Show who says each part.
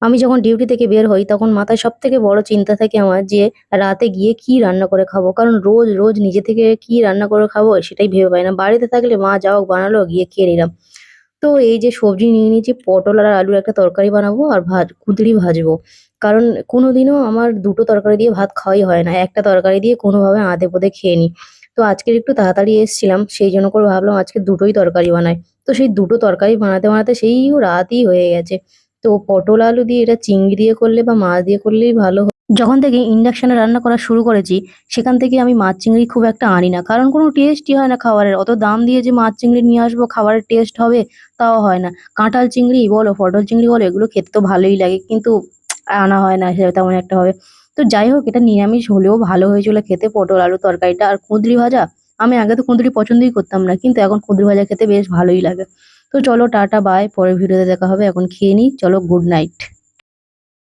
Speaker 1: আমি যখন ডিউটি থেকে বের হই তখন মাথায় সবথেকে বড় চিন্তা থাকে আমার যে রাতে গিয়ে কি রান্না করে খাবো। কারণ রোজ, রোজ নিজে থেকে কি রান্না করে খাবো সেটাই ভেবে পাই না। বাড়িতে থাকলে মা যা হোক বানালো গিয়ে খেয়ে নিলাম। তো এই যে সবজি নিয়ে নিয়েছি, পটল আর আলুর একটা তরকারি বানাবো আর কুঁদরি ভাজবো। কারণ কোনোদিনও আমার ২ টো তরকারি দিয়ে ভাত খাওয়াই হয় না। একটা তরকারি দিয়ে কোনোভাবে আধে-পদে খেয়ে নিই। তো আজকের একটু তাড়াতাড়ি এসছিলাম, সেইজন্য করে ভাবলাম আজকে দুটোই তরকারি বানাই। তো সেই ২ টো তরকারি বানাতে, বানাতে সেই রাতই হয়ে গেছে। তো পটল আলু দিয়ে এটা চিংড়ি দিয়ে করলে বা মাছ দিয়ে করলেই ভালো যখন থেকে ইন্ডাকশনে রান্না করা শুরু করেছি, সেখান থেকে আমি মাছ চিংড়ি খুব একটা আনি না। কারণ কোনো টেস্টই হয় না খাবারের। অত দাম দিয়ে যে মাছ চিংড়ি নিয়ে আসবো, খাবারের টেস্ট হবে, তাও হয় না। কাঁঠাল চিংড়ি বলো, পটল চিংড়ি বলো, এগুলো খেতে তো ভালোই লাগে। কিন্তু আনা হয় না সে তেমন একটা ভাবে। তো যাই হোক, এটা নিরামিষ হলেও ভালো হয়েছিল খেতে পটল আলু তরকারিটা। আর কুঁদরি ভাজা, আমি আগে তো কুঁদরি পছন্দই করতাম না। কিন্তু এখন কুঁদরি ভাজা খেতে বেশ ভালোই লাগে। তো চলো টাটা বাই। পরের ভিডিওতে দেখা হবে। এখন খেয়ে নিই। চলো গুড নাইট।